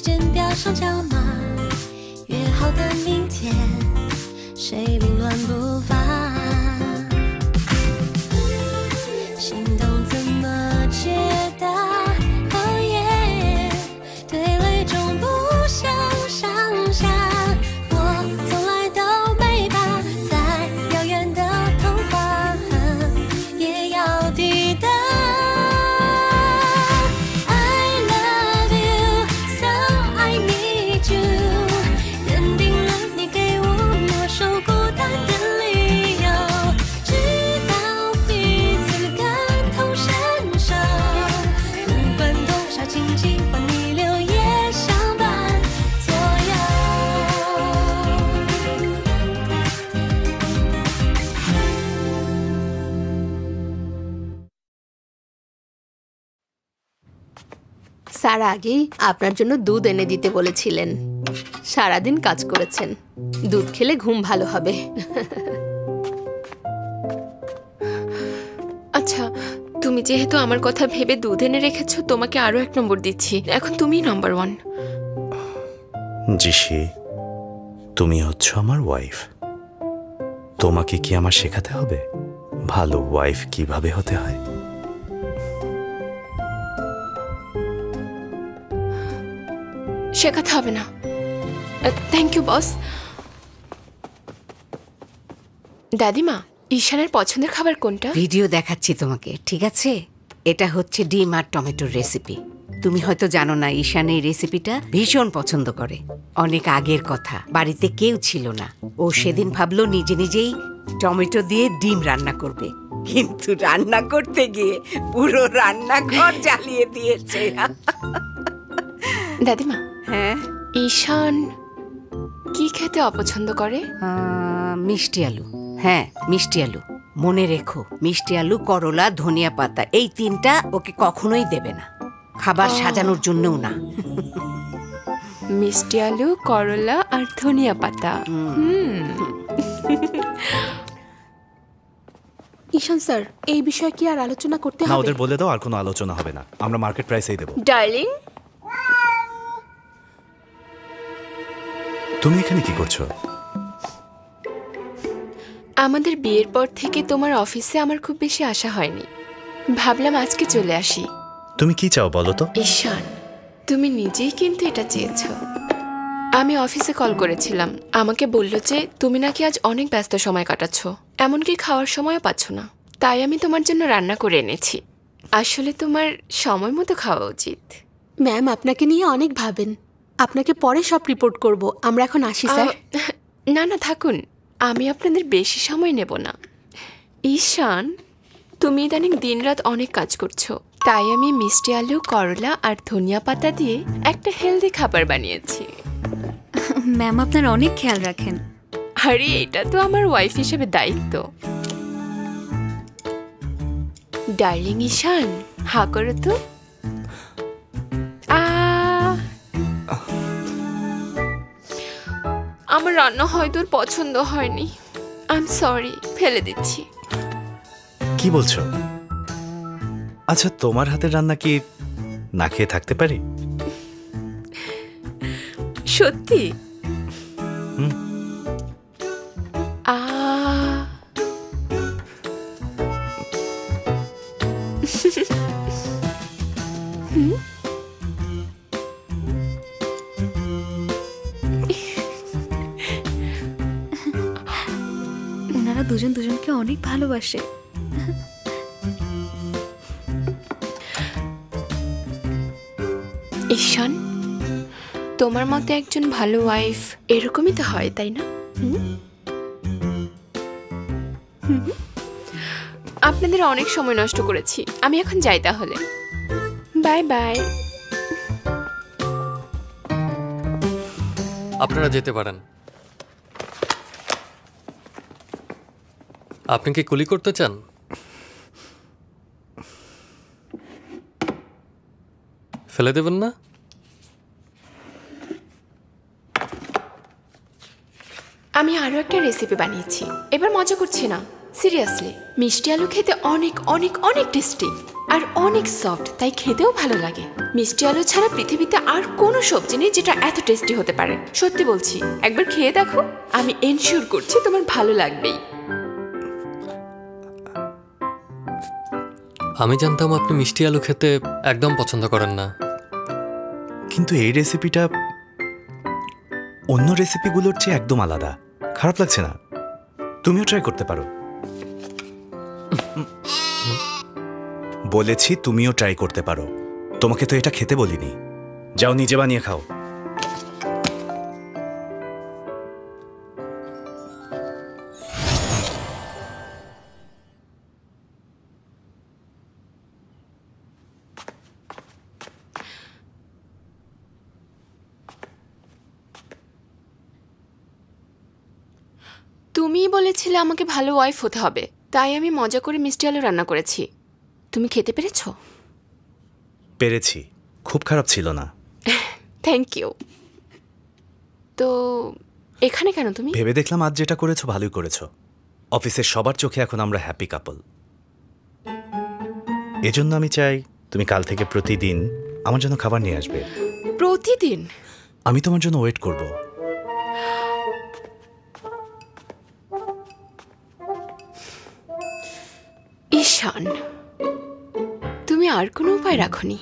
间表上角码，约好的明天，谁凌乱步伐？心动怎么解答？哦耶，对泪中不想上下。我从来都没把再遥远的童话也要抵达。I love you, so I need you。认定了你给我默守孤单的理由，直到彼此感同身受。不管多少荆棘换你留也相伴左右。স্যার আগেই আপনার জন্য দুধ এনে দিতে বলেছিলেন। সারাদিন কাজ করেছেন, দুধ খেলে ঘুম ভালো হবে। আচ্ছা, তুমি যেহেতু আমার কথা ভেবে দুধ এনে রেখেছো, তোমাকে আরো 1 নম্বর দিচ্ছি। এখন তুমি নাম্বার 1। জিশি, তুমি হচ্ছ আমার ওয়াইফ। তোমাকে কি আমার শেখাতে হবে ভালো ওয়াইফ কিভাবে হতে হয়? শেখাতে হবে না। Thank you boss. দাদিমা, ঈশানের পছন্দের খাবার কোনটা? ভিডিও দেখাচ্ছি তোমাকে, ঠিক আছে? এটা হচ্ছে ডিম আর টমেটোর রেসিপি। তুমি হয়তো জানো না, ঈশান এই রেসিপিটা ভীষণ পছন্দ করে। অনেক আগের কথা, বাড়িতে কেউ ছিল না। ও সেদিন ভাবলো নিজে নিজেই টমেটো দিয়ে ডিম রান্না করবে, কিন্তু রান্না করতে গিয়ে পুরো রান্নাঘর জ্বালিয়ে দিয়েছে। দাদিমা, হ্যাঁ, ঈশান কি খেতে অপছন্দ করে? মিষ্টি আলু। হ্যাঁ, মিষ্টি আলু। মনে রেখো, মিষ্টি আলু, করলা, ধনিয়া পাতা, এই 3টা ওকে কখনোই দেবে না, খাবার সাজানোর জন্যও না। মিষ্টি আলু, করলা আর ধনিয়া পাতা। ঈশান স্যার, এই বিষয়ে কি আর আলোচনা করতে না, হবে? ওদের বলে দাও আর কোনো আলোচনা হবে না, আমরা মার্কেট প্রাইসেই দেবো। ডার্লিং, তুমি এখানে কি করছো? আমাদের বিয়ের পর থেকে তোমার অফিসে আমার খুব বেশি আশা হয়নি, ভাবলাম আজকে চলে আসি। তুমি কি চাও বলো তো? ঈশান, তুমি নিজেই কিন্তু এটা চেয়েছো। আমি অফিসে কল করেছিলাম, আমাকে বললো যে তুমি নাকি আজ অনেক ব্যস্ত সময় কাটাচ্ছ, এমনকি খাওয়ার সময়ও পাচ্ছ না। তাই আমি তোমার জন্য রান্না করে এনেছি। আসলে তোমার সময় মতো খাওয়া উচিত। ম্যাম আপনাকে নিয়ে অনেক ভাবেন, আপনাকে পরে সব রিপোর্ট করব। আমরা এখন আসি স্যার। না না, থাকুন, আমি আপনাদের বেশি সময় নেব না। ঈশান, তুমি ইদানিং দিনরাত অনেক কাজ করছো, তাই আমি মিষ্টি আলু, করলা আর ধনিয়া পাতা দিয়ে একটা হেলদি খাবার বানিয়েছি। ম্যাম আপনার অনেক খেয়াল রাখেন। আরে এটা তো আমার ওয়াইফ হিসেবে দায়িত্ব। ডার্লিং ঈশান, হা করো তো। আমার রান্না হয়তো ওর পছন্দ হয়নি, আই এম সরি, ফেলে দিচ্ছি। কি বলছো? আচ্ছা, তোমার হাতের রান্না কি না খেয়ে থাকতে পারি? সত্যি? ওনারা দুজন দুজনকে অনেক ভালোবাসে। ঈশান, তোমার মতে একজন ভালো ওয়াইফ এরকমই তো হয়, তাই না? আপনাদের অনেক সময় নষ্ট করেছি, আমি এখন যাই তাহলে। Bye bye. আপনারা যেতে পারেন। আপনি কি কুলি করতে চান? ফেলে দেবেন না? আমি আরো একটা রেসিপি বানিয়েছি, এবার মজা করছি না, সিরিয়াসলি। মিষ্টি আলু খেতে অনেক অনেক অনেক টেস্টি। আর অনেক সফট, তাই খেতেও ভালো লাগে। মিষ্টি আলু ছাড়া পৃথিবীতে আর কোনো সবজি নেই যেটা এত টেস্টি হতে পারে। সত্যি বলছি, একবার খেয়ে দেখো, আমি এনশিওর করছি তোমার ভালো লাগবেই। আমি জানতাম আপনি মিষ্টি আলু খেতে একদম পছন্দ করেন না। কিন্তু এই রেসিপিটা অন্য রেসিপিগুলোর চেয়ে একদম আলাদা। খারাপ লাগছে না? তুমিও ট্রাই করতে পারো। বলেছি তুমিও ট্রাই করতে পারো। তোমাকে তো এটা খেতে বলিনি। যাও নিজে বানিয়ে খাও। তুমিই বলেছিলে আমাকে ভালো ওয়াইফ হতে হবে, তাই আমি মজা করে মিষ্টি আলু রান্না করেছি। তুমি খেতে পেরেছো? পেরেছি, খুব খারাপ ছিল না। Thank you. তো এখানে কেন তুমি? ভেবে দেখলাম আজ যেটা করেছো ভালোই করেছো। অফিসের সবার চোখে এখন আমরা হ্যাপি কাপল। এজন্য আমি চাই তুমি কাল থেকে প্রতিদিন আমার জন্য খাবার নিয়ে আসবে। প্রতিদিন? আমি তোমার জন্য ওয়েট করব। ঈশান, তুমি আর কোনো উপায় রাখোনি?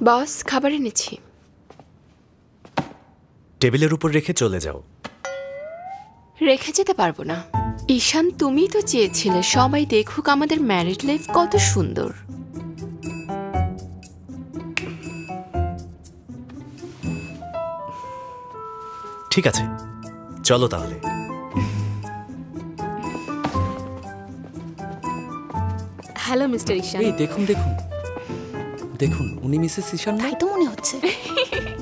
বস, খাবার এনেছি। টেবিলের উপর রেখে চলে যাও। রেখে যেতে পারবো না। ঈশান, তুমি তো চেয়েছিলে সবাই দেখুক আমাদের ম্যারিড লাইফ কত সুন্দর। ঠিক আছে, চলো তাহলে। হ্যালো মিস্টার ঈশান। এই দেখুন দেখুন দেখুন, উনি মিসেস ঈশান না? তাই তো মনে হচ্ছে।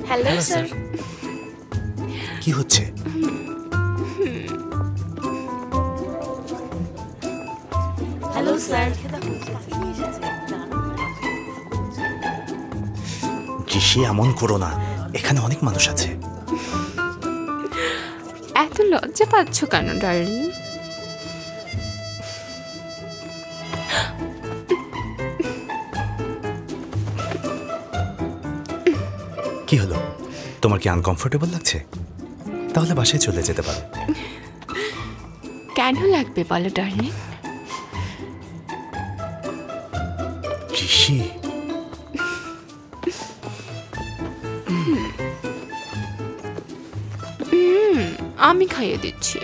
Hello sir. কি হচ্ছে? Hello sir. ঋষি, এমন করো না, এখানে অনেক মানুষ আছে। এত লজ্জা পাচ্ছ কেন ডার্লিং? কি হলো, তোমার কি আনকমফোর্টেবল লাগছে? তাহলে বাসায় চলে যেতে পারো। কেন লাগবে বলো ডার্লিং? ঋষি, আমি খাইয়ে দিচ্ছি।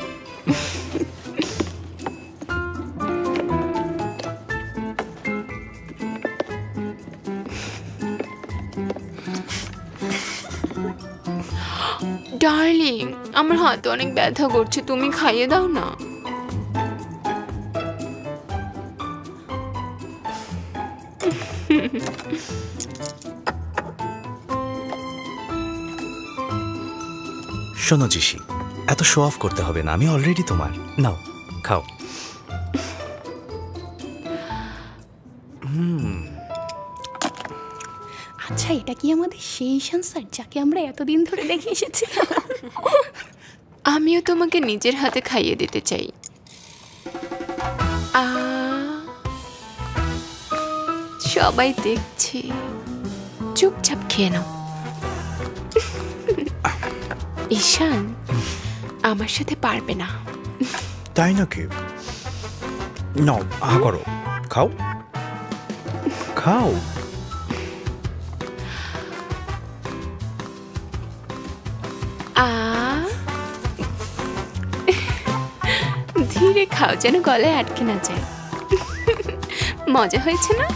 ডার্লিং, আমার হাতে অনেক ব্যথা করছে, তুমি খাইয়ে দাও না। শোনো ঋষি, এত শো অফ করতে হবে না, আমি অলরেডি তোমার। নাও খাও। আচ্ছা, এটা কি আমাদের সেই ঈশান স্যার যাকে আমরা এতদিন ধরে দেখে এসেছি? আমিও তোমাকে নিজের হাতে খাইয়ে দিতে চাই। সবাই দেখছে, চুপচাপ খেয়ে নাও। ঈশান আমার সাথে পারবে না। তাই নাকি? নাও, আহা করো, খাও খাও। ধীরে খাও, যেন গলায় আটকে না যায়। মজা হয়েছে না?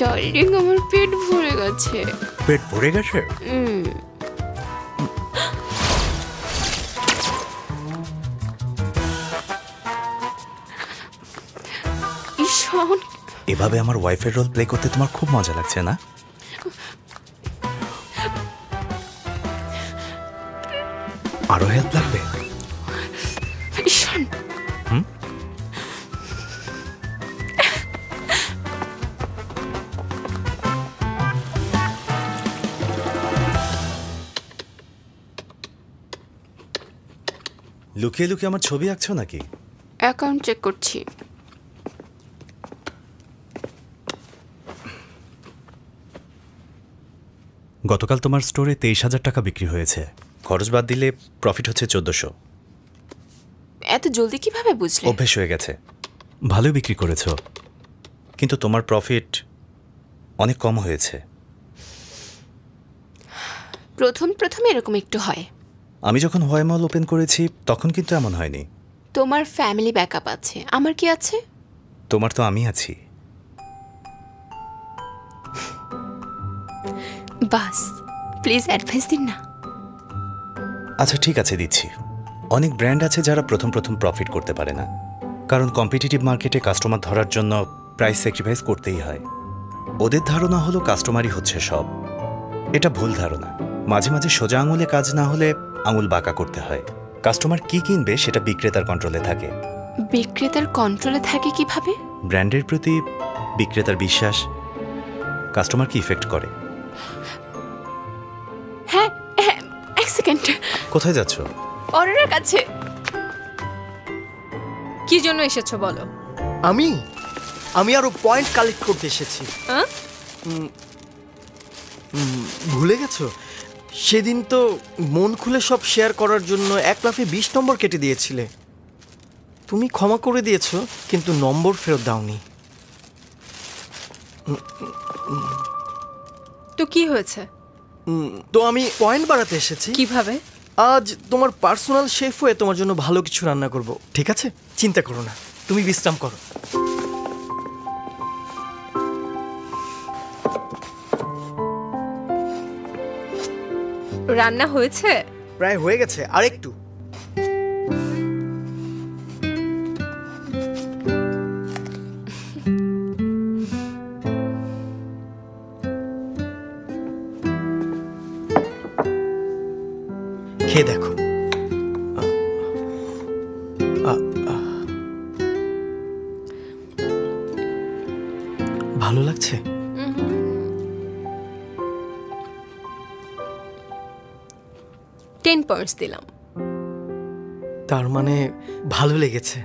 ডার্লিং, আমার পেট ভরে গেছে। পেট ভরে গেছে? ঈশান, এভাবে আমার ওয়াইফের রোল প্লে করতে তোমার খুব মজা লাগছে না? আরো হেল্প লাগবে? ঈশান, লুকিয়ে লুকিয়ে আমার ছবি আঁকছো নাকি? অ্যাকাউন্ট চেক করছি। গতকাল তোমার স্টোরে 23,000 টাকা বিক্রি হয়েছে। খরচ বাদ দিলে প্রফিট হচ্ছে 1400। এত জলদি কিভাবে বুঝলে? অভ্যেস হয়ে গেছে। ভালো বিক্রি করেছো, কিন্তু তোমার প্রফিট অনেক কম হয়েছে। প্রথম এরকম একটু হয়। আমি যখন হোয়াই মল ওপেন করেছি তখন কিন্তু এমন হয়নি। তোমার ফ্যামিলি ব্যাকআপ আছে, আমার কি আছে? তোমার তো আমি আছি। বাস প্লিজ অ্যাডভাইস দিন না। আচ্ছা ঠিক আছে, দিচ্ছি। অনেক ব্র্যান্ড আছে যারা প্রথম প্রফিট করতে পারে না, কারণ কম্পিটিটিভ মার্কেটে কাস্টমার ধরার জন্য প্রাইস স্যাক্রিফাইস করতেই হয়। ওদের ধারণা হলো কাস্টমারই হচ্ছে সব। এটা ভুল ধারণা। মাঝে মাঝে সোজা আঙুলে কাজ না হলে আঙুল বাঁকা করতে হয়। কাস্টমার কি কিনবে সেটা বিক্রেতার কন্ট্রোলে থাকে। বিক্রেতার কন্ট্রোলে থাকে কিভাবে? ব্র্যান্ডের প্রতি বিক্রেতার বিশ্বাস কাস্টমারকে ইফেক্ট করে। হ্যাঁ, এক সেকেন্ড। কোথায় যাচ্ছ? অরোরার কাছে। কি জন্য এসেছো বলো? আমি আরো পয়েন্ট কালেক্ট করতে এসেছি। ভুলে গেছো? সেদিন তো মন খুলে সব শেয়ার করার জন্য 1 লাফে 20 নম্বর কেটে দিয়েছিলে। তুমি ক্ষমা করে দিয়েছো, কিন্তু নম্বর ফেরত দাওনি। তো কি হয়েছে? তো আমি পয়েন্ট বাড়াতে এসেছি। কিভাবে? আজ তোমার পার্সোনাল শেফ হয়ে তোমার জন্য ভালো কিছু রান্না করব, ঠিক আছে? চিন্তা করো না, তুমি বিশ্রাম করো। রান্না হয়েছে? প্রায় হয়ে গেছে, আর একটু। খেয়ে দেখো। ভালো লাগছে? 10 পয়েন্টস দিলাম। তার মানে ভালো লেগেছে।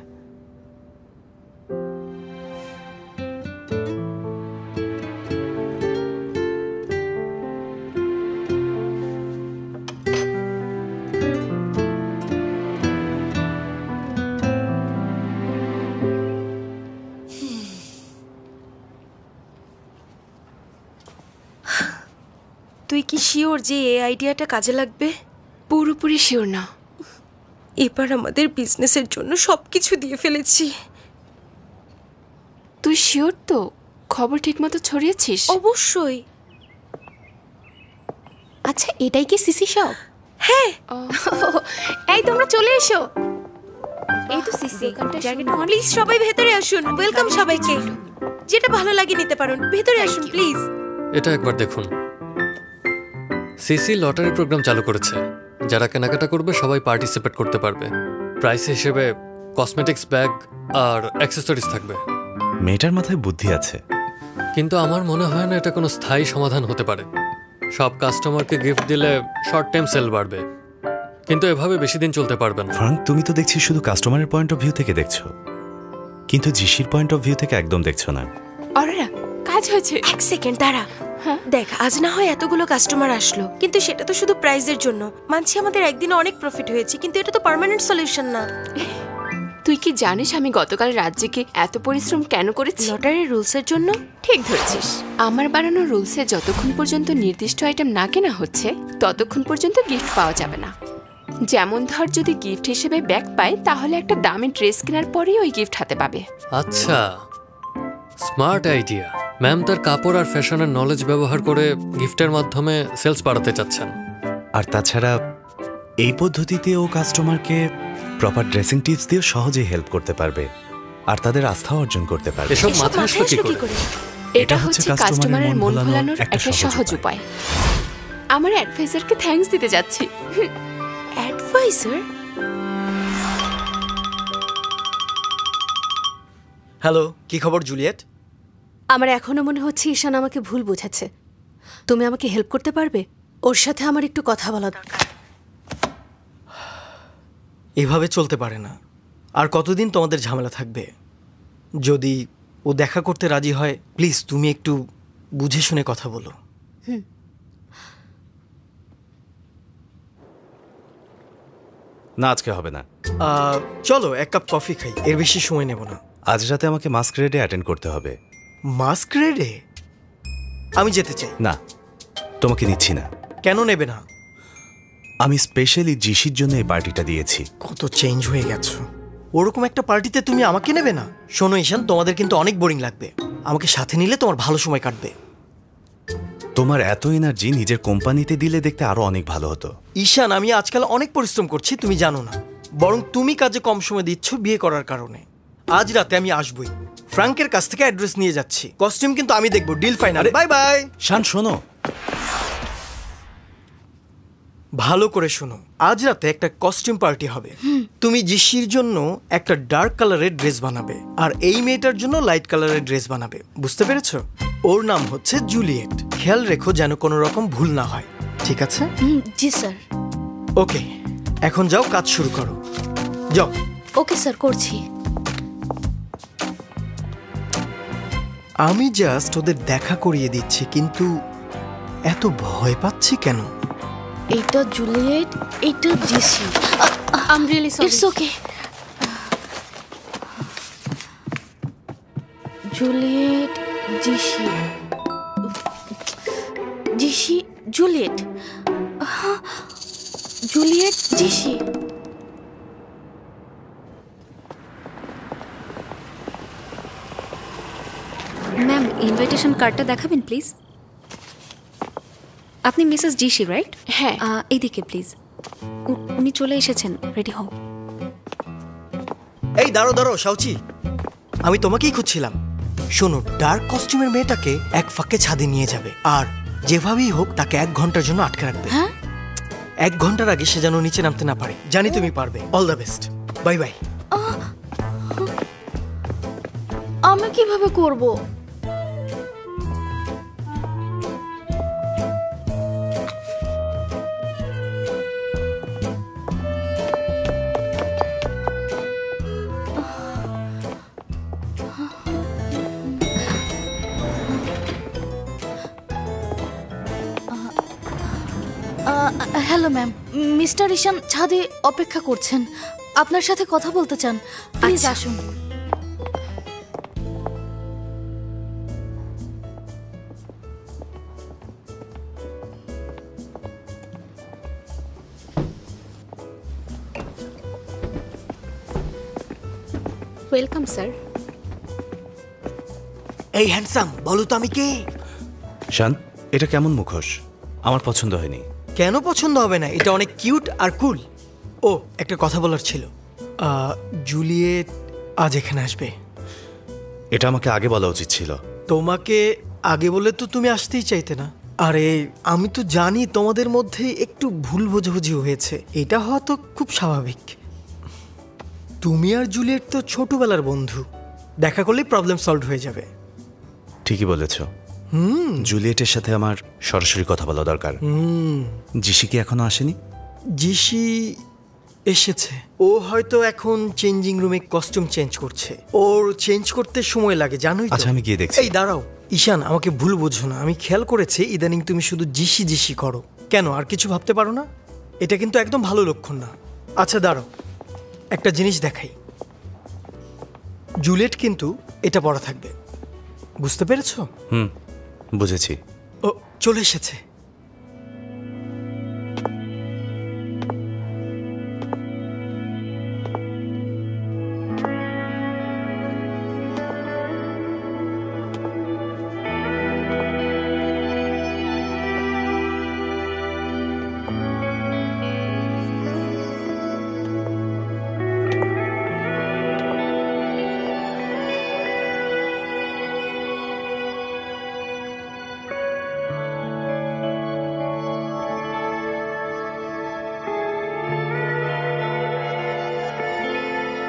তুই কি শিওর যে এই আইডিয়াটা কাজে লাগবে? পুরোপুরি শিওর না। এবার আমাদের বিজনেসের জন্য সবকিছু দিয়ে ফেলেছি। তুই শিওর তো? খবর ঠিকমতো ছড়িয়েছিস? অবশ্যই। আচ্ছা, এটাই কি সিসি শপ? হ্যাঁ। এই তোমরা চলে এসো। এই তো সিসি। প্লিজ সবাই ভেতরে আসুন। ওয়েলকাম সবাইকে। যেটা ভালো লাগে নিতে পারেন। ভেতরে আসুন প্লিজ। এটা একবার দেখুন। সিসি লটারি প্রোগ্রাম চালু করেছে। যারা কেনাকাটা করবে সবাই পার্টিসিপেট করতে পারবে। প্রাইস হিসেবে কসমেটিক্স, ব্যাগ আর অ্যাক্সেসরিজ থাকবে। মেয়েটার মাথায় বুদ্ধি আছে, কিন্তু আমার মনে হয় না এটা কোনো স্থায়ী সমাধান হতে পারে। সব কাস্টমারকে গিফট দিলে শর্ট টাইম সেল বাড়বে, কিন্তু এভাবে বেশি দিন চলতে পারবে না। ফ্রাঙ্ক, তুমি তো দেখছি শুধু কাস্টমারের পয়েন্ট অফ ভিউ থেকে দেখছো, কিন্তু জিসির পয়েন্ট অফ ভিউ থেকে একদম দেখছো না। অরোরা, কাজ হয়েছে। এক সেকেন্ড দাঁড়া। দেখ, আজ না হয় এতগুলো কাস্টমার আসলো, কিন্তু সেটা তো শুধু প্রাইজের জন্য। মানছি আমাদের একদিনে অনেক প্রফিট হয়েছে, কিন্তু এটা তো পার্মানেন্ট সলিউশন না। তুই কি জানিস আমি গতকাল রাত জেগে এত পরিশ্রম কেন করেছি? লটারির রুলসের জন্য? ঠিক ধরেছিস। আমার বানানো রুলসে যতক্ষণ পর্যন্ত নির্দিষ্ট আইটেম না কেনা হচ্ছে ততক্ষণ পর্যন্ত গিফট পাওয়া যাবে না। যেমন ধর, যদি গিফট হিসেবে ব্যাগ পায় তাহলে একটা দামি ড্রেস কেনার পরেই ওই গিফট হাতে পাবে। আচ্ছা, স্মার্ট আইডিয়া। ম্যাম তার কাপড় আর ফ্যাশনের নলেজ ব্যবহার করে গিফটের মাধ্যমে সেলস বাড়াতে চাচ্ছেন। আর তাছাড়া এই পদ্ধতিতে ও কাস্টমারকে প্রপার ড্রেসিং টিপস দিয়ে সহজেই হেল্প করতে পারবে আর তাদের আস্থা অর্জন করতে পারবে। এসব মাথায় আসলো কি করে? এটা হচ্ছে কাস্টমারের মন ভোলানোর একটা সহজ উপায়। আমার অ্যাডভাইজারকে থ্যাঙ্কস দিতে যাচ্ছি। অ্যাডভাইজার? হ্যালো, কি খবর জুলিয়েট? আমার এখনো মনে হচ্ছে ঈশান আমাকে ভুল বুঝেছে। তুমি আমাকে হেল্প করতে পারবে? ওর সাথে আমার একটু কথা বলা দরকার। এভাবে চলতে পারে না। আর কতদিন তোমাদের ঝামেলা থাকবে? যদি ও দেখা করতে রাজি হয়, প্লিজ তুমি একটু বুঝে শুনে কথা বলো। না, আজকে হবে না। চলো এক কাপ কফি খাই, এর বেশি সময় নেব না। আজ রাতে আমাকে মাস্করেডে অ্যাটেন্ড করতে হবে। মাস্করেডে? আমি যেতে চাই। না, তোমাকে নিচ্ছি না। কেন নেবে না? আমি স্পেশালি জিসির জন্য এই পার্টিটা দিয়েছি। কত চেঞ্জ হয়ে গেছো। ওরকম একটা পার্টিতে তুমি আমাকে নেবে না? শোনো ঈশান, তোমাদের কিন্তু অনেক বোরিং লাগবে। আমাকে সাথে নিলে তোমার ভালো সময় কাটবে। তোমার এত এনার্জি নিজের কোম্পানিতে দিলে দেখতে আরো অনেক ভালো হতো। ঈশান, আমি আজকাল অনেক পরিশ্রম করছি, তুমি জানো না। বরং তুমি কাজে কম সময় দিচ্ছ বিয়ে করার কারণে। আজ রাতে আমি আসবই। ফ্রাঙ্কের কাছ থেকে অ্যাড্রেস নিয়ে যাচ্ছি। কস্টিউম কিন্তু আমি দেখবো। Deal final. Bye bye. Shaan, শোনো, ভালো করে শোনো। আজ রাতে একটা কস্টিউম পার্টি হবে। তুমি জিসির জন্য একটা ডার্ক কালারের ড্রেস বানাবে, আর এই মেয়েটার জন্য লাইট কালারের ড্রেস বানাবে। বুঝতে পেরেছো? ওর নাম হচ্ছে জুলিয়েট। খেয়াল রেখো যেন কোনো রকম ভুল না হয়, ঠিক আছে? জি স্যার। ওকে, এখন যাও, কাজ শুরু করো। যাও। ওকে স্যার, করছি। আমি জাস্ট ওদের দেখা করিয়ে দিচ্ছি, কিন্তু এত ভয় পাচ্ছি কেন? এটা জুলিয়েট, এটা GC. I am really sorry. It's okay. Juliet, GC, GC, Juliet, Juliet, GC. Ma'am, invitation কার্ডটা দেখাবেন প্লিজ। আপনি মিসেস জিসি রাইট? হ্যাঁ। এইদিকে প্লিজ। উনি চলে এসেছেন, রেডি হও। এই দাঁড়ো দাঁড়ো শাউচি, আমি তোমাকেই খুঁজছিলাম। শোনো, ডার্ক কস্টিউমের মেয়েটাকে এক ফাঁকে ছাদে নিয়ে যাবে, আর যেভাবেই হোক তাকে 1 ঘন্টার জন্য আটকে রাখবে। 1 ঘন্টার আগে সে যেন নিচে নামতে না পারে। জানি তুমি পারবে। All the best. Bye bye. আমি কিভাবে করব? হ্যালো ম্যাম, মিস্টার ঈশান ছাদে অপেক্ষা করছেন, আপনার সাথে কথা বলতে চান। প্লিজ আসুন। Welcome sir. এই হ্যান্ডসাম, বলো তো আমি কে? শান, এটা কেমন মুখোশ? আমার পছন্দ হয়নি। কেন পছন্দ হবে না? এটা অনেক কিউট আর কুল। ও, একটা কথা বলার ছিল। জুলিয়েট আজ এখানে আসবে। এটা আমাকে আগে বলা উচিত ছিল। তোমাকে আগে বলে তো তুমি আসতেই চাইতে না। আরে আমি তো জানি তোমাদের মধ্যে একটু ভুল বোঝাবুঝি হয়েছে, এটা হওয়া তো খুব স্বাভাবিক। তুমি আর জুলিয়েট তো ছোটবেলার বন্ধু, দেখা করলেই প্রবলেম সলভ হয়ে যাবে। ঠিকই বলেছ। জুলিয়েটের সাথে আমার সরাসরি কথা বলা দরকার। জিসি কি এখনো আসেনি? জিসি এসেছে। ও হয়তো এখন চেঞ্জিং রুমে কস্টিউম চেঞ্জ করছে। ওর চেঞ্জ করতে সময় লাগে, জানোই তো। আচ্ছা, আমি গিয়ে দেখছি। এই দাঁড়াও ঈশান, আমাকে ভুল বোঝো না। আমি খেয়াল করেছি ইদানিং তুমি শুধু জিসি জিসি করো। কেন, আর কিছু ভাবতে পারো না? এটা কিন্তু একদম ভালো লক্ষণ না। আচ্ছা দাঁড়াও, একটা জিনিস দেখাই। জুলিয়েট কিন্তু এটা পড়া থাকবে, বুঝতে পেরেছো? বুঝেছি। ও চলে এসেছে।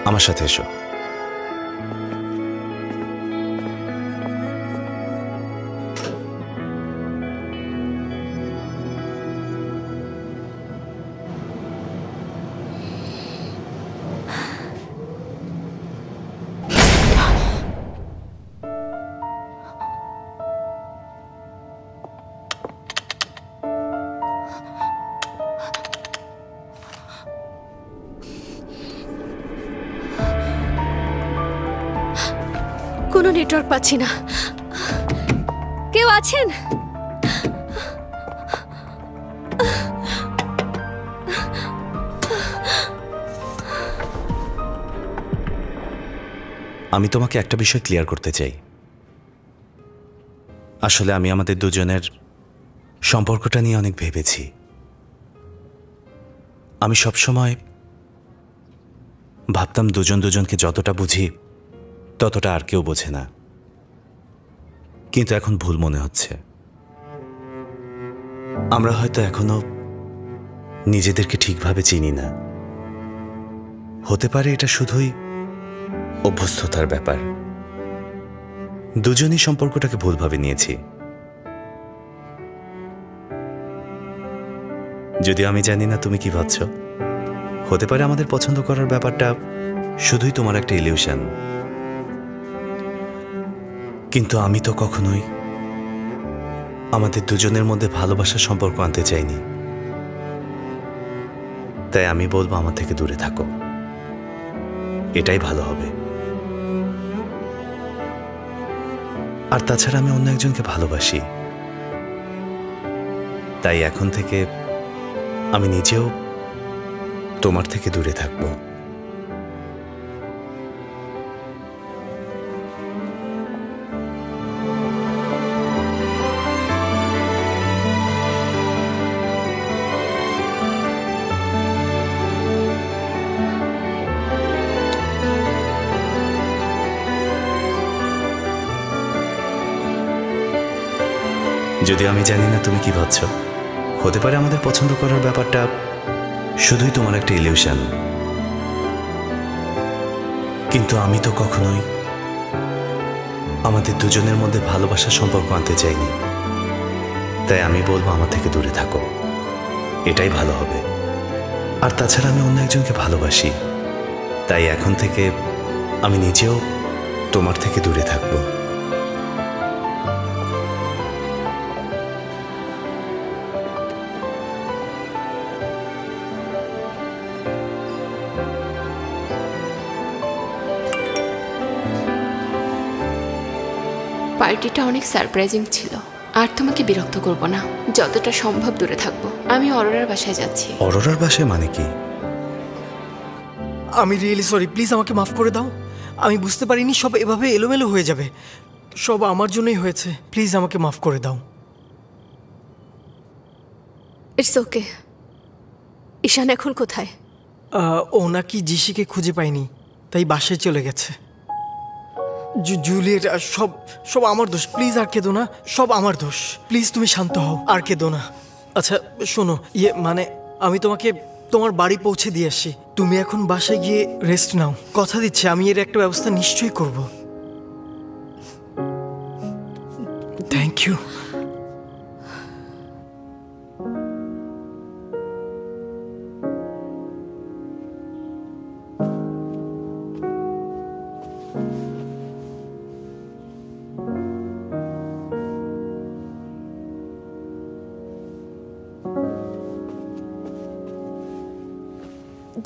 আমার সাথে এসো। কোনো নেটওয়ার্ক পাচ্ছি না। কেউ আছেন? আমি তোমাকে একটা বিষয় ক্লিয়ার করতে চাই। আসলে আমি আমাদের দুজনের সম্পর্কটা নিয়ে অনেক ভেবেছি। আমি সবসময় ভাবতাম দুজন দুজনকে যতটা বুঝি ততটা আর কেউ বোঝে না, কিন্তু এখন ভুল মনে হচ্ছে। আমরা হয়তো এখনো নিজেদেরকে ঠিকভাবে চিনি না। হতে পারে এটা শুধুই অভ্যস্ততার ব্যাপার। দুজনই সম্পর্কটাকে ভুলভাবে নিয়েছি। যদিও আমি জানি না তুমি কি ভাবছো। হতে পারে আমাদের পছন্দ করার ব্যাপারটা শুধুই তোমার একটা ইলিউশন, কিন্তু আমি তো কখনোই আমাদের দুজনের মধ্যে ভালোবাসার সম্পর্ক আনতে চাইনি। তাই আমি বলবো আমার থেকে দূরে থাকো, এটাই ভালো হবে। আর তাছাড়া আমি অন্য একজনকে ভালোবাসি, তাই এখন থেকে আমি নিজেও তোমার থেকে দূরে থাকব। যদিও আমি জানি না তুমি কি ভাবছো। হতে পারে আমাদের পছন্দ করার ব্যাপারটা শুধুই তোমার একটা ইলিউশন, কিন্তু আমি তো কখনোই আমাদের দুজনের মধ্যে ভালোবাসার সম্পর্ক আনতে চাইনি। তাই আমি বলবো আমার থেকে দূরে থাকো, এটাই ভালো হবে। আর তাছাড়া আমি অন্য একজনকে ভালোবাসি, তাই এখন থেকে আমি নিজেও তোমার থেকে দূরে থাকবো। পার্টিটা অনেক সারপ্রাইজিং ছিল। আর তোমাকে বিরক্ত করব না, যতটা সম্ভব দূরে থাকবো। আমি অরোরার বাসায় যাচ্ছি। অরোরার বাসায় মানে কি? আমি রিয়েলি সরি, প্লিজ আমাকে মাফ করে দাও। আমি বুঝতে পারিনি সব এভাবে এলোমেলো হয়ে যাবে। সব আমার জন্যই হয়েছে, প্লিজ আমাকে মাফ করে দাও। It's okay. ঈশান এখন কোথায়? ও নাকি জিসিকে খুঁজে পায়নি, তাই বাসায় চলে গেছে। জুলিয়েট, সব সব আমার দোষ। প্লিজ আর কেঁদো না, সব আমার দোষ। প্লিজ তুমি শান্ত হও, আর কেঁদো না। আচ্ছা শোনো, মানে আমি তোমাকে তোমার বাড়ি পৌঁছে দিয়ে আসি। তুমি এখন বাসায় গিয়ে রেস্ট নাও। কথা দিচ্ছি আমি এর একটা ব্যবস্থা নিশ্চয়ই করব। Thank you.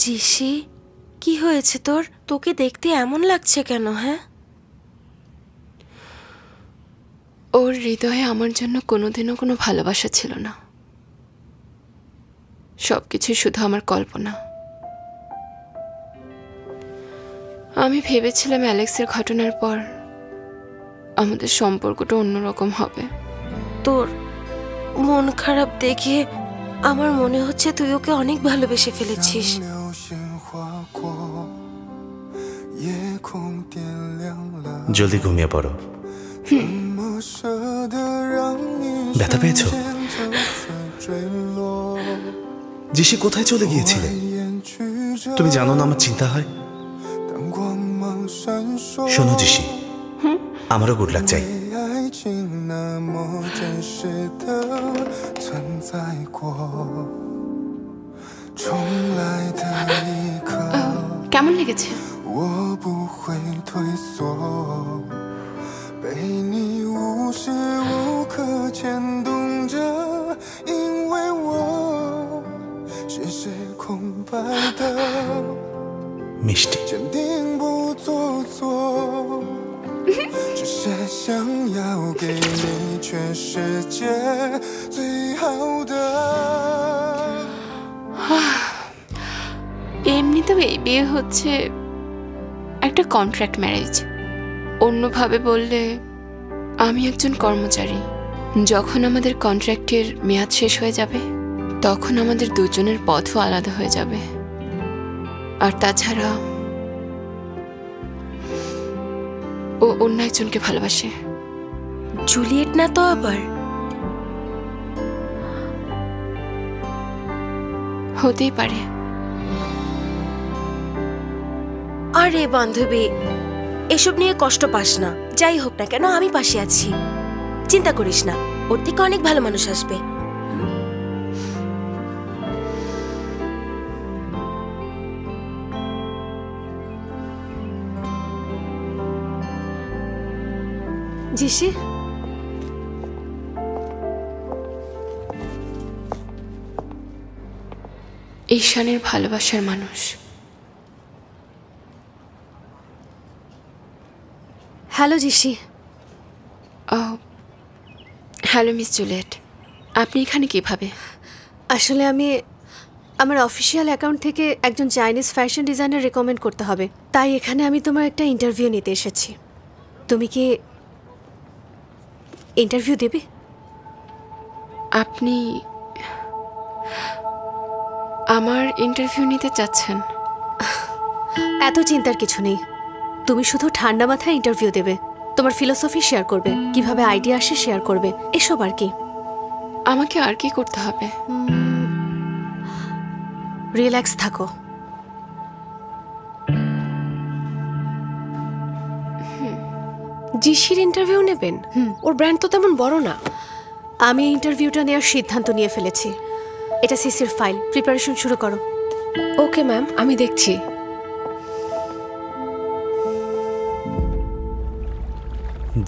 জিসি, কি হয়েছে তোর? তোকে দেখতে এমন লাগছে কেন? হ্যাঁ, ওর হৃদয়ে আমার জন্য কোনোদিনও কোনো ভালোবাসা ছিল না। সবকিছুই শুধু আমার কল্পনা। আমি ভেবেছিলাম অ্যালেক্সের ঘটনার পর আমাদের সম্পর্কটা অন্যরকম হবে। তোর মন খারাপ দেখে আমার মনে হচ্ছে তুই ওকে অনেক ভালোবেসে ফেলেছিস। জলদি ঘুমিয়ে পড়ো। ব্যথা পেয়েছো? জিসি কোথায় চলে গিয়েছিলে? তুমি জানো না আমার চিন্তা হয়। শোনো জিসি, আমারও গুড লাক চাই। কেমন লেগেছে? মিষ্টি। 想要给你全世界最好的。 এমনিতেও এই বিয়ে হচ্ছে একটা কন্ট্রাক্ট ম্যারেজ। অন্যভাবে বললে আমি একজন কর্মচারী। যখন আমাদের কন্ট্রাক্টের মেয়াদ শেষ হয়ে যাবে তখন আমাদের দুজনের পথও আলাদা হয়ে যাবে। আর তাছাড়া ও অন্য একজনকে ভালোবাসে। জুলিয়েট না তো আবার? হতেই পারে। আরে বান্ধবী, এসব নিয়ে কষ্ট পাস না। যাই হোক না কেন আমি পাশে আছি, চিন্তা করিস না। ওর থেকে অনেক ভালো মানুষ আসবে। জিসি, ঈশানের ভালোবাসার মানুষ। Hello GC. Hello miss Juliet, আপনি এখানে কিভাবে? আসলে আমি আমার অফিসিয়াল অ্যাকাউন্ট থেকে একজন চাইনিজ ফ্যাশন ডিজাইনার রেকমেন্ড করতে হবে, তাই এখানে আমি তোমার একটা ইন্টারভিউ নিতে এসেছি। তুমি কি ইন্টারভিউ দেবে? আপনি আমার ইন্টারভিউ নিতে চাচ্ছেন? এত চিন্তার কিছু নেই, তুমি শুধু ঠান্ডা মাথায় ইন্টারভিউ দেবে। তোমার ফিলোসফি শেয়ার করবে, কিভাবে আইডিয়া আসে শেয়ার করবে, এসব আর কি। আমাকে আর কি করতে হবে? রিল্যাক্স থাকো। জিসির ইন্টারভিউ নেবেন? ওর ব্র্যান্ড তো তেমন বড় না। আমি ইন্টারভিউটা নেওয়ার সিদ্ধান্ত নিয়ে ফেলেছি। এটা সিসির ফাইল, প্রিপারেশন শুরু করো। ওকে ম্যাম, আমি দেখছি।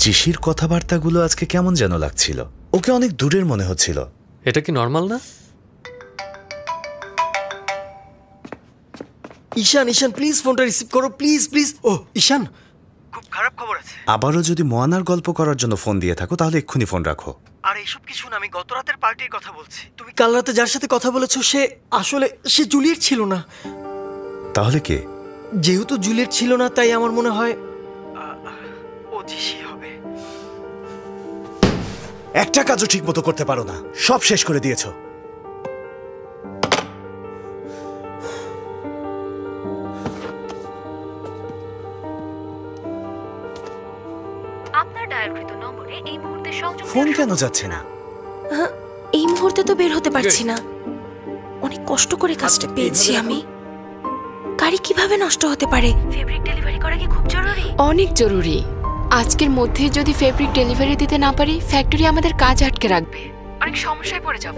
জিসির কথাবার্তাগুলো আজকে কেমন যেন লাগছিল, ওকে অনেক দূরের মনে হচ্ছিল। এটা কি নর্মাল না? ঈশান, ঈশান প্লিজ ফোনটা রিসিভ করো, প্লিজ প্লিজ। ও ঈশান, খুব খারাপ খবর আছে। আবারও যদি মোয়ানার গল্প করার জন্য ফোন দিয়ে থাকো তাহলে এক্ষুনি ফোন রাখো। আর এইসব কিছু না, আমি গত রাতের পার্টির কথা বলছি। তুমি কাল রাতে যার সাথে কথা বলেছো সে আসলে জুলিয়েট ছিল না। তাহলে কে? যেহেতু জুলিয়েট ছিল না তাই আমার মনে হয় ও জিসি হবে। একটা কাজও ঠিক মতো করতে পারো না, সব শেষ করে দিয়েছো। আপনার ডায়ালকৃত নম্বরে এই মুহূর্তে সংযোগ ফোন কেন যাচ্ছে না? এই মুহূর্তে তো বের হতে পারছি না। অনেক কষ্ট করে কাজটা পেয়েছি আমি। গাড়ি কিভাবে নষ্ট হতে পারে? ফেব্রিক ডেলিভারি করা কি খুব জরুরি? অনেক জরুরি। আজকের মধ্যে যদি ফেব্রিক ডেলিভারি দিতে না পারি ফ্যাক্টরি আমাদের কাজ আটকে রাখবে, অনেক সমস্যায় পড়ে যাব।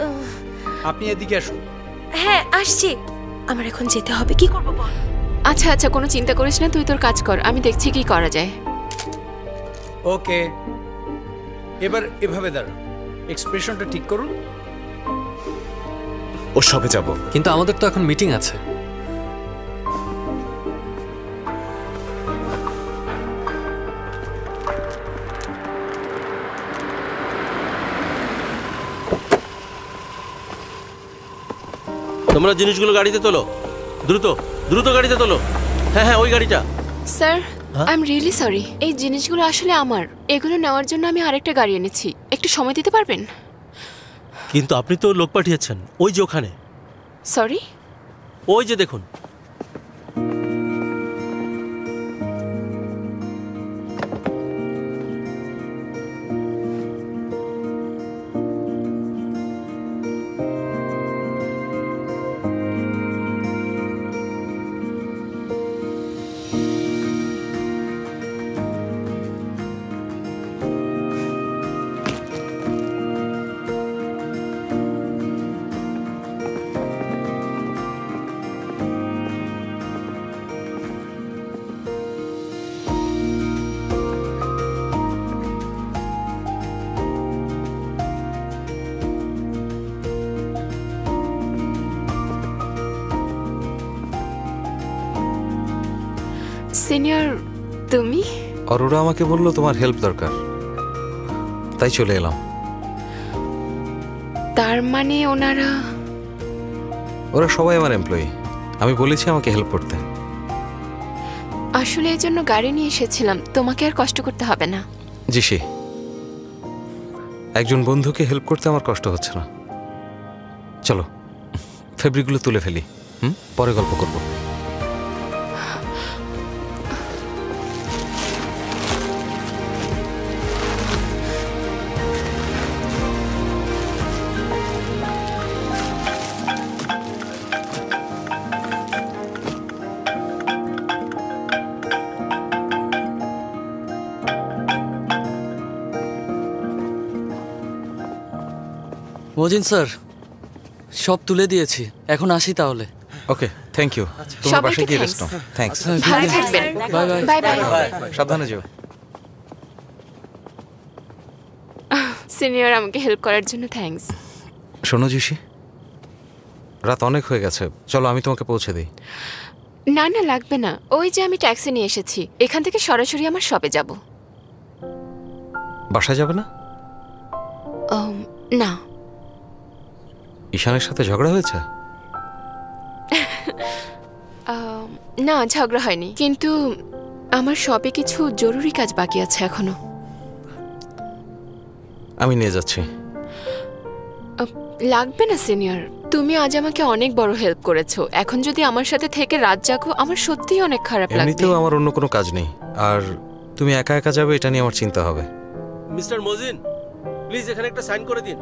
আপনি এদিকে আসুন। হ্যাঁ আসছি। আমার এখন যেতে হবে, কি করব বল? আচ্ছা আচ্ছা, কোনো চিন্তা করিস না, তুই তোর কাজ কর, আমি দেখছি কি করা যায়। ওকে, এবার এভাবে দাঁড়ান, এক্সপ্রেশনটা ঠিক করুন। ও সবে যাব, কিন্তু আমাদের তো এখন মিটিং আছে। তোমরা জিনিসগুলো গাড়িতে তোলো, দ্রুত দ্রুত গাড়িতে তোলো। হ্যাঁ হ্যাঁ, ওই গাড়িটা। Sir, I am really sorry, এই জিনিসগুলো আসলে আমার। এগুলো নেওয়ার জন্য আমি আরেকটা গাড়ি এনেছি, একটু সময় দিতে পারবেন? কিন্তু আপনি তো লোক পাঠিয়েছেন, ওই যে ওখানে। সরি? ওই যে দেখুন। সিনিয়র, তুমি? অরোরা আমাকে বললো তোমার হেল্প দরকার। তাই চলে এলাম। তার মানে ওরা সবাই আমার এমপ্লয়ি। আমি বলেছি আমাকে হেল্প করতে। আসলে এই জন্য গাড়ি নিয়ে এসেছিলাম, তোমাকে আর কষ্ট করতে হবে না। জিসি, একজন বন্ধুকে হেল্প করতে আমার কষ্ট হচ্ছে না। চলো ফেব্রিকগুলো তুলে ফেলি, পরে গল্প করবো। মজিন স্যার, সব তুলে দিয়েছি, এখন আসি তাহলে। ওকে, থ্যাংক ইউ। তোমার বাসায় গিয়ে রেস্ট নাও। থ্যাঙ্কস। ভালো থাকবেন। Bye bye. সাবধানে যেও। সিনিয়র, আমাকে হেল্প করার জন্য থ্যাঙ্কস। শোনো জিসি, রাত অনেক হয়ে গেছে, চলো আমি তোমাকে পৌঁছে দিই। না না, লাগবে না। ওই যে আমি ট্যাক্সি নিয়ে এসেছি, এখান থেকে সরাসরি আমার শপে যাব। বাসায় যাবে না? না। ঈশানের সাথে ঝগড়া হয়েছে? না, ঝগড়া হয়নি, কিন্তু আমার শপে কিছু জরুরি কাজ বাকি আছে এখনো। আমি নিয়ে যাচ্ছি। লাগবে না সিনিয়র, তুমি আজ আমাকে অনেক বড় হেল্প করেছো। এখন যদি আমার সাথে থেকে রাত জাগো, আমার সত্যিই অনেক খারাপ লাগবে। এমনিতেও আমার অন্য কোনো কাজ নেই, আর তুমি একা একা যাবে এটা নিয়ে আমার চিন্তা হবে। মিস্টার মজিন, প্লিজ এখানে একটা সাইন করে দিন।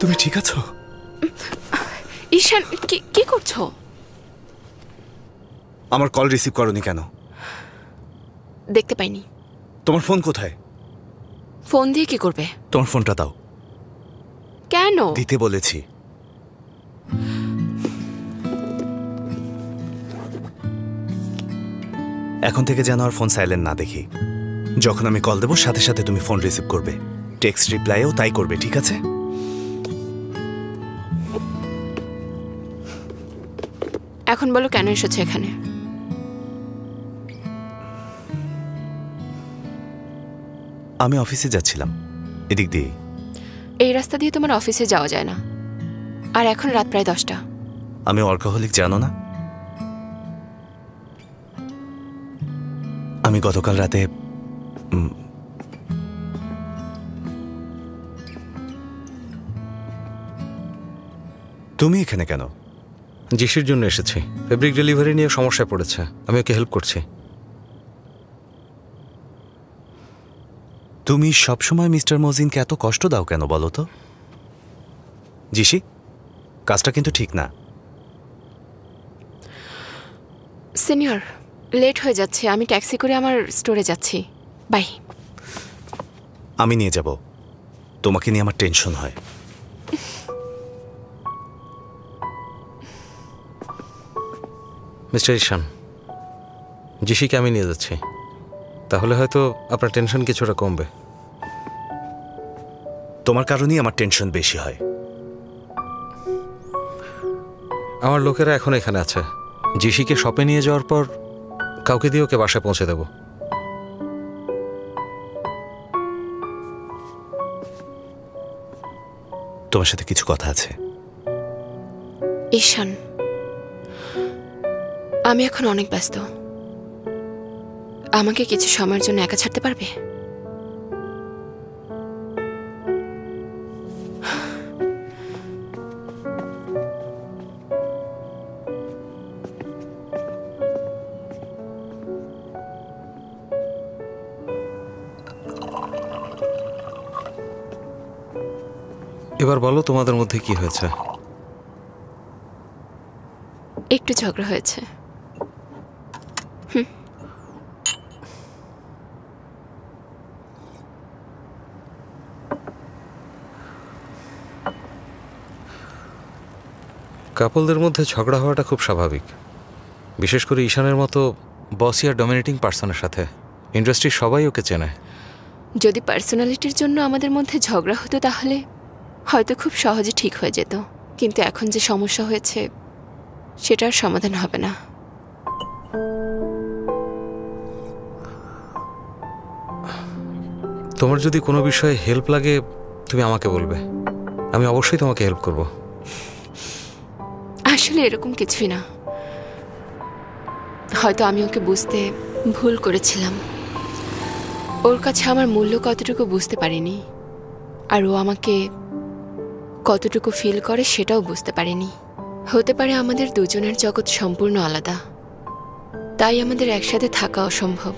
তুমি ঠিক আছো? ঈশান, কি করছো? আমার কল রিসিভ করনি কেন? দেখতে পাইনি। তোমার ফোন কোথায়? ফোন দিয়ে কি করবে? তোমার ফোনটা দাও। কেন? দিতে বলেছি। এখন থেকে যেন আর ফোন সাইলেন্ট না দেখি। যখন আমি কল দেবো সাথে সাথে তুমি ফোন রিসিভ করবে। টেক্সট রিপ্লাইও তাই করবে, ঠিক আছে? এখন বলো কেন এসেছো এখানে? আমি অফিসে যাচ্ছিলাম, এদিক দিয়ে। এই রাস্তা দিয়ে তোমার অফিসে যাওয়া যায় না, আর এখন রাত প্রায় 10টা। আমি অর্কাহলিক, জানো না? আমি গতকাল রাতে তুমি এখানে কেন? জিসির জন্য এসেছি। ফেব্রিক ডেলিভারি নিয়ে সমস্যায় পড়েছে, আমি ওকে হেল্প করছি। তুমি সবসময় মিস্টার মজিনকে এত কষ্ট দাও কেন বলো তো? জিসি, কাজটা কিন্তু ঠিক না। সিনিয়র, লেট হয়ে যাচ্ছে, আমি ট্যাক্সি করে আমার স্টোরে যাচ্ছি। বাই। আমি নিয়ে যাব, তোমাকে নিয়ে আমার টেনশন হয়। মিস্টার ঈশান, জিসিকে আমি নিয়ে যাচ্ছি, তাহলে হয়তো আপনার টেনশন কিছুটা কমবে। তোমার কারণেই আমার টেনশন বেশি হয়। আমার লোকেরা এখন এখানে আছে, জিসিকে শপে নিয়ে যাওয়ার পর কাউকে দিয়ে ওকে বাসায় পৌঁছে দেব। তোমার সাথে কিছু কথা আছে। ঈশান, আমি এখন অনেক ব্যস্ত, আমাকে কিছু সময়ের জন্য একা ছাড়তে পারবে? এবার বলো তোমাদের মধ্যে কি হয়েছে? একটু ঝগড়া হয়েছে। কাপলদের মধ্যে ঝগড়া হওয়াটা খুব স্বাভাবিক, বিশেষ করে ঈশানের মতো বসি আর ডমিনেটিং পার্সনের সাথে। ইন্ডাস্ট্রির সবাই ওকে চেনে। যদি পার্সোনালিটির জন্য আমাদের মধ্যে ঝগড়া হতো তাহলে হয়তো খুব সহজে ঠিক হয়ে যেত, কিন্তু এখন যে সমস্যা হয়েছে সেটার সমাধান হবে না। তোমার যদি কোনো বিষয়ে হেল্প লাগে তুমি আমাকে বলবে, আমি অবশ্যই তোমাকে হেল্প করব। আসলে এরকম কিছুই না, হয়তো আমি ওকে বুঝতে ভুল করেছিলাম। ওর কাছে আমার মূল্য কতটুকু বুঝতে পারিনি, আর ও আমাকে কতটুকু ফিল করে সেটাও বুঝতে পারিনি। হতে পারে আমাদের দুজনের জগৎ সম্পূর্ণ আলাদা, তাই আমাদের একসাথে থাকা অসম্ভব।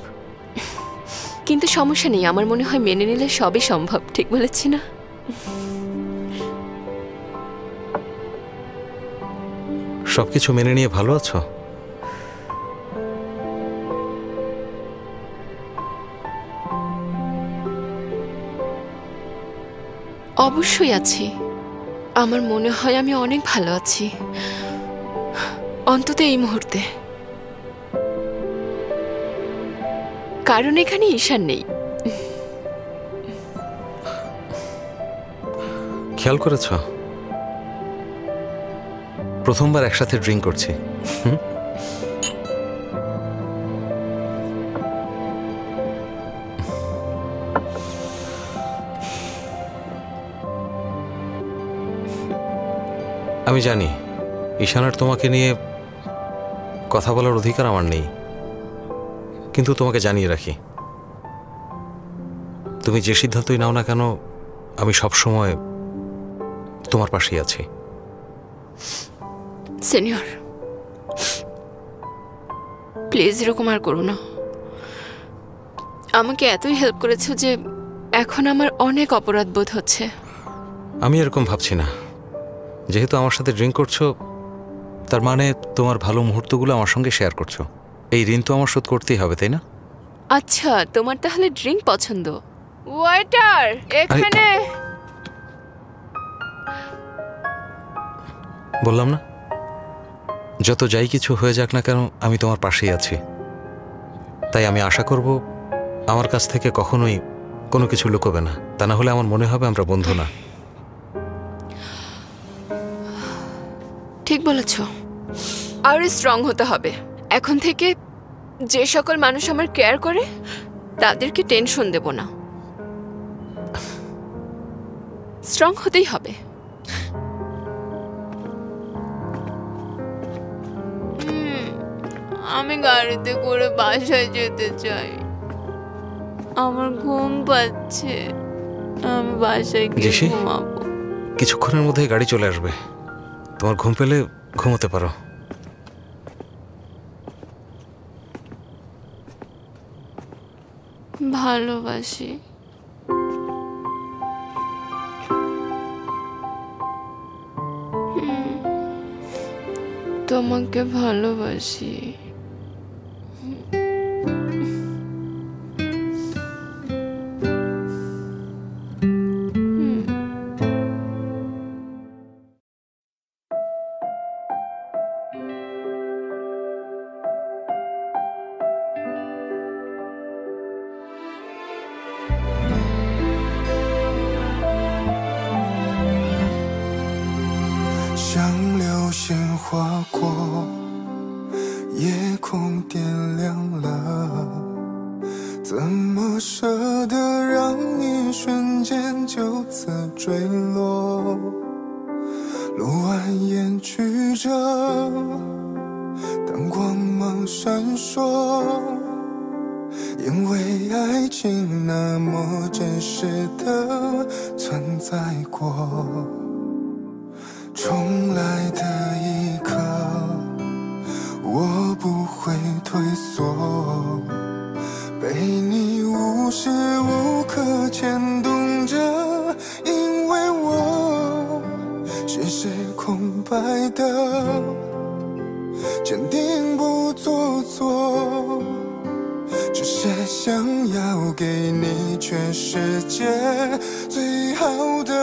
কিন্তু সমস্যা নেই, আমার মনে হয় মেনে নিলে সবই সম্ভব। ঠিক বলেছি না? সবকিছু মেনে নিয়ে ভালো আছো? অবশ্যই আছি। আমার মনে হয় আমি অনেক ভালো আছি, অন্তত এই মুহূর্তে। কারণ এখানে ঈশান নেই। খেয়াল করেছ প্রথমবার একসাথে ড্রিঙ্ক করছি। আমি জানি ঈশানের তোমাকে নিয়ে কথা বলার অধিকার আমার নেই, কিন্তু তোমাকে জানিয়ে রাখি, তুমি যে সিদ্ধান্তই নাও না কেন আমি সবসময় তোমার পাশেই আছি। সিনিয়র, প্লিজ এরকম আর করো না। আমাকে এতই হেল্প করেছো যে এখন আমার অনেক অপরাধ বোধ হচ্ছে। আমি এরকম ভাবছি না, যেহেতু আমার সাথে ড্রিঙ্ক করছো তার মানে তোমার ভালো মুহূর্তগুলো আমার সঙ্গে শেয়ার করছো। এই ঋণ তো আমার শোধ করতেই হবে, তাই না? আচ্ছা, তোমার তাহলে ড্রিঙ্ক পছন্দ। ওয়েটার, এখানে। বললাম না, যত যাই কিছু হয়ে যাক না কেন আমি তোমার পাশেই আছি। তাই আমি আশা করব আমার কাছ থেকে কখনোই কোনো কিছু লুকোবে না, তা না হলে আমার মনে হবে আমরা বন্ধু না। ঠিক বলেছ, আরো স্ট্রং হতে হবে। এখন থেকে যে সকল মানুষ আমার কেয়ার করে তাদেরকে টেনশন দেব না, স্ট্রং হতেই হবে। আমি গাড়িতে করে বাসায় যেতে চাই, আমার ঘুম পাচ্ছে, আমি বাসায় গিয়ে ঘুমাবো। কিছুক্ষণের মধ্যে গাড়ি চলে আসবে, তোমার ঘুম পেলে ঘুমোতে পারো। ভালোবাসি তোমাকে, ভালোবাসি।像流星划过，夜空点亮了，怎么舍得让你瞬间就此坠落？路蜿蜒曲折，当光芒闪烁，因为爱情那么真实的存在过。重来的一刻，我不会退缩，被你无时无刻牵动着，因为我心是空白的，坚定不做作，只是想要给你全世界最好的。